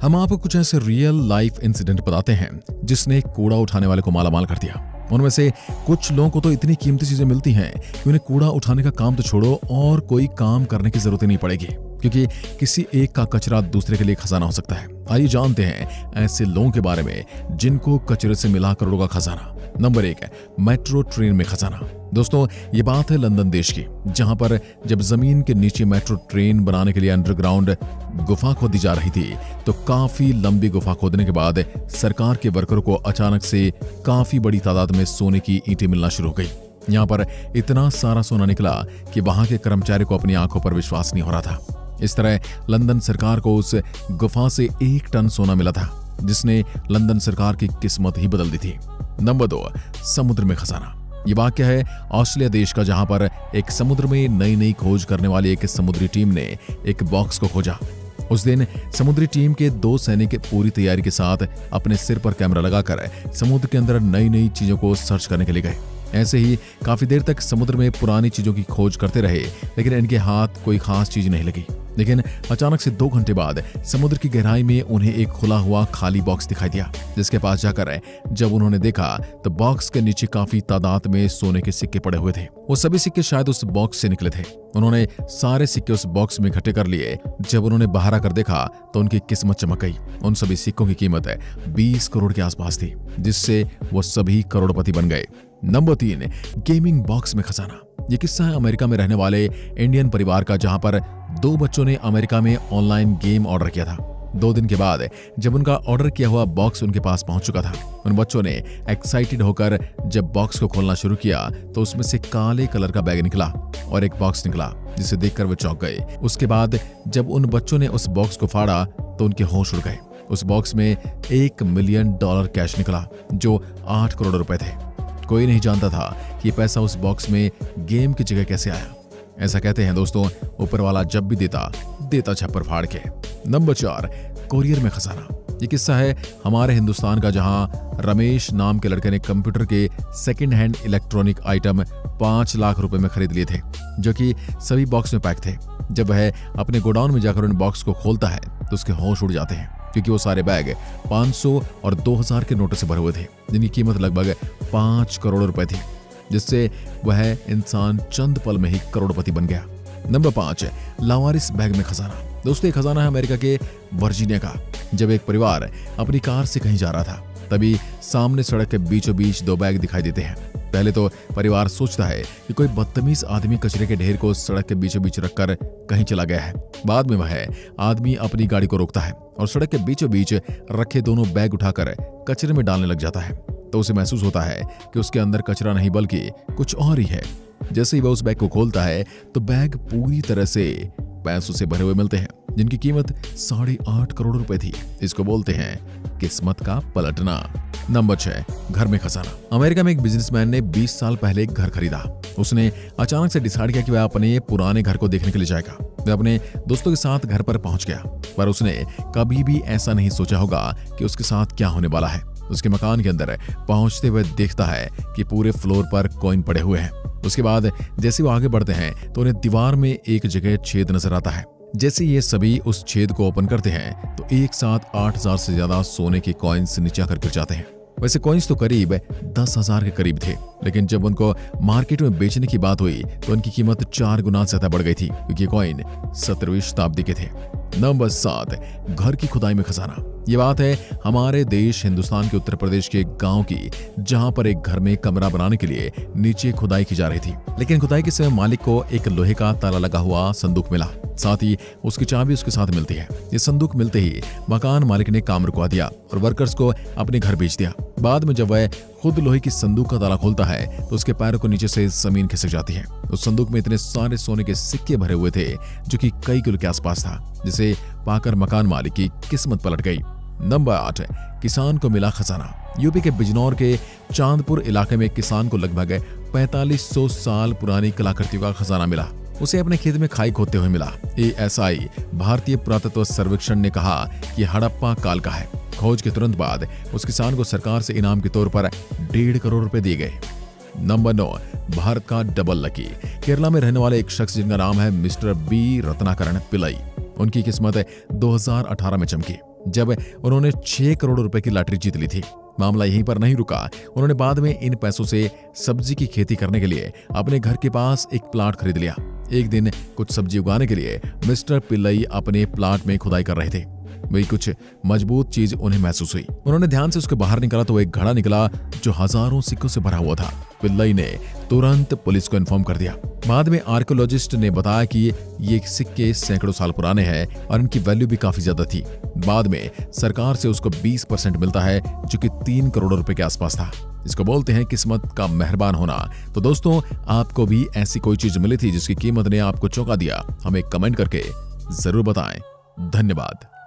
हम आपको कुछ ऐसे रियल लाइफ इंसिडेंट बताते हैं जिसने कूड़ा उठाने वाले को मालामाल कर दिया। उनमें से कुछ लोगों को तो इतनी कीमती चीजें मिलती हैं कि उन्हें कूड़ा उठाने का काम तो छोड़ो और कोई काम करने की जरूरत ही नहीं पड़ेगी, क्योंकि किसी एक का कचरा दूसरे के लिए खजाना हो सकता है। आइए जानते हैं ऐसे लोगों के बारे में जिनको कचरे से मिला करोड़ों का खजाना। नंबर 1 है मेट्रो ट्रेन में खजाना। दोस्तों, ये बात है लंदन देश की, जहां पर जब जमीन के नीचे मेट्रो ट्रेन बनाने के लिए अंडरग्राउंड गुफा खोदी जा रही थी, तो काफी लंबी गुफा खोदने के बाद सरकार के वर्करों को अचानक से काफी बड़ी तादाद में सोने की ईंटें मिलना शुरू हो गई। यहाँ पर इतना सारा सोना निकला कि वहां के कर्मचारी को अपनी आंखों पर विश्वास नहीं हो रहा था। इस तरह लंदन सरकार को उस गुफा से 1 टन सोना मिला था, जिसने लंदन सरकार की किस्मत ही बदल दी थी। नंबर 2, समुद्र में खजाना। ये वाक्य है ऑस्ट्रेलिया देश का, जहां पर एक समुद्र में नई नई खोज करने वाली एक समुद्री टीम ने एक बॉक्स को खोजा। उस दिन समुद्री टीम के 2 सैनिक पूरी तैयारी के साथ अपने सिर पर कैमरा लगाकर समुद्र के अंदर नई नई चीजों को सर्च करने के लिए गए। ऐसे ही काफी देर तक समुद्र में पुरानी चीजों की खोज करते रहे, लेकिन इनके हाथ कोई खास चीज नहीं लगी। लेकिन अचानक से 2 घंटे बाद समुद्र की गहराई में उन्हें एक खुला हुआ खाली बॉक्स दिखाई दिया, जिसके पास जाकर जब उन्होंने देखा तो बॉक्स के नीचे काफी तादाद में सोने के सिक्के पड़े हुए थे। वो सभी सिक्के शायद उस बॉक्स से निकले थे। उन्होंने सारे सिक्के उस बॉक्स में इकट्ठे कर लिए। जब उन्होंने बाहर आकर देखा तो उनकी किस्मत चमक गई। उन सभी सिक्कों की कीमत 20 करोड़ के आसपास थी, जिससे वो सभी करोड़पति बन गए। नंबर 3, गेमिंग बॉक्स में खजाना। ये किस्सा है अमेरिका में रहने वाले इंडियन परिवार का, जहां पर 2 बच्चों ने अमेरिका में ऑनलाइन गेम ऑर्डर किया था। 2 दिन के बाद जब उनका ऑर्डर किया हुआ बॉक्स उनके पास पहुंच चुका था, उन बच्चों ने एक्साइटेड होकर जब बॉक्स को खोलना शुरू किया तो उसमें से काले कलर का बैग निकला और एक बॉक्स निकला, जिसे देखकर वे चौंक गए। उसके बाद जब उन बच्चों ने उस बॉक्स को फाड़ा तो उनके होश उड़ गए। उस बॉक्स में $1 मिलियन कैश निकला, जो 8 करोड़ रुपए थे। कोई नहीं जानता था कि पैसा उस बॉक्स में गेम की जगह कैसे आया। ऐसा कहते हैं दोस्तों, ऊपर वाला जब भी देता छप्पर फाड़ के। नंबर 4, कोरियर में खजाना। ये किस्सा है हमारे हिंदुस्तान का, जहां रमेश नाम के लड़के ने कंप्यूटर के second hand electronic item 5 lakh रुपए में खरीद लिए थे, जो कि सभी बॉक्स में पैक थे। जब वह अपने गोडाउन में जाकर उन बॉक्स को खोलता है तो उसके होश उड़ जाते हैं, क्योंकि वो सारे बैग 500 और 2000 के नोटों से भरे हुए थे, जिनकी कीमत लगभग 5 करोड़ रुपए थी, जिससे वह इंसान चंद पल में ही करोड़पति बन गया। नंबर 5, लावारिस बैग में खजाना। दोस्तों, ये खजाना है अमेरिका के वर्जीनिया का। जब एक परिवार अपनी कार से कहीं जा रहा था, तभी सामने सड़क के बीचों बीच 2 बैग दिखाई देते हैं। पहले तो परिवार सोचता है कि कोई बदतमीज आदमी कचरे के ढेर को सड़क के बीचों बीच रखकर कहीं चला गया है। बाद में वह आदमी अपनी गाड़ी को रोकता है और सड़क के बीचों बीच रखे दोनों बैग उठाकर कचरे में डालने लग जाता है। तो उसे महसूस होता है कि उसके अंदर कचरा नहीं बल्कि कुछ और ही है। जैसे ही वह उस बैग को खोलता है तो बैग पूरी तरह से पैसों से भरे हुए मिलते हैं, जिनकी कीमत 8.5 करोड़ रुपए थी। इसको बोलते हैं किस्मत का पलटना। नंबर 6, घर में खजाना। अमेरिका में एक बिजनेसमैन ने 20 साल पहले एक घर खरीदा। उसने अचानक से डिसाइड किया कि वह अपने पुराने घर को देखने के लिए जाएगा। वह अपने दोस्तों के साथ घर पर पहुंच गया, पर उसने कभी भी ऐसा नहीं सोचा होगा कि उसके साथ क्या होने वाला है। उसके मकान के अंदर पहुंचते हुए देखता है कि पूरे फ्लोर पर कॉइन पड़े हुए हैं। उसके बाद जैसे वो आगे बढ़ते हैं तो उन्हें दीवार में एक जगह छेद नजर आता है। जैसे ये सभी उस छेद को ओपन करते हैं तो एक साथ 8000 से ज्यादा सोने के कॉइन्स नीचे आकर गिर जाते हैं। वैसे कॉइन्स तो करीब 10,000 के करीब थे, लेकिन जब उनको मार्केट में बेचने की बात हुई तो उनकी कीमत 4 गुना से ज्यादा बढ़ गई थी, क्योंकि कॉइन 17वीं शताब्दी के थे। नंबर 7, घर की खुदाई में खजाना। ये बात है हमारे देश हिंदुस्तान के उत्तर प्रदेश के एक गांव की, जहां पर एक घर में कमरा बनाने के लिए नीचे खुदाई की जा रही थी। लेकिन खुदाई के समय मालिक को एक लोहे का ताला लगा हुआ संदूक मिला, साथ ही उसकी चाबी उसके साथ मिलती है। ये संदूक मिलते ही मकान मालिक ने काम रुकवा दिया और वर्कर्स को अपने घर भेज दिया। बाद में जब वह खुद लोहे की संदूक का ताला खोलता है तो उसके पैरों को नीचे से जमीन खिसक जाती है। उस संदूक में इतने सारे सोने के सिक्के भरे हुए थे, जो कि कई किलो के आसपास था, जिसे पाकर मकान मालिक की किस्मत पलट गई। नंबर 8, किसान को मिला खजाना। यूपी के बिजनौर के चांदपुर इलाके में एक किसान को लगभग 4500 साल पुरानी कलाकृतियों का खजाना मिला। उसे अपने खेत में खाई खोदते हुए मिला। ASI भारतीय पुरातत्व सर्वेक्षण ने कहा कि हड़प्पा काल का है। खोज के तुरंत बाद उस किसान को सरकार से इनाम के तौर पर 1.5 करोड़ रुपए दिए गए। नंबर 9, भारत का डबल लकी। केरला में रहने वाले एक शख्स जिनका नाम है मिस्टर B रत्नाकरण पिल्लई। उनकी किस्मत 2018 में चमकी। जब उन्होंने 6 करोड़ रुपए की लॉटरी जीत ली थी। मामला यहीं पर नहीं रुका। उन्होंने बाद में इन पैसों से सब्जी की खेती करने के लिए अपने घर के पास एक प्लाट खरीद लिया। एक दिन कुछ सब्जी उगाने के लिए मिस्टर पिल्लई अपने प्लाट में खुदाई कर रहे थे। वही कुछ मजबूत चीज उन्हें महसूस हुई। उन्होंने ध्यान से उसके बाहर निकाला तो एक घड़ा निकला जो हजारों सिक्कों से भरा हुआ था। पिल्लई ने तुरंत पुलिस को इन्फॉर्म कर दिया। बाद में आर्कियोलॉजिस्ट ने बताया कि ये सिक्के सैकड़ों साल पुराने हैं और इनकी वैल्यू भी काफी ज्यादा थी। बाद में सरकार से उसको 20% मिलता है, जो कि 3 करोड़ रुपए के आसपास था। इसको बोलते हैं किस्मत का मेहरबान होना। तो दोस्तों, आपको भी ऐसी कोई चीज मिली थी जिसकी कीमत ने आपको चौंका दिया? हमें कमेंट करके जरूर बताएं। धन्यवाद।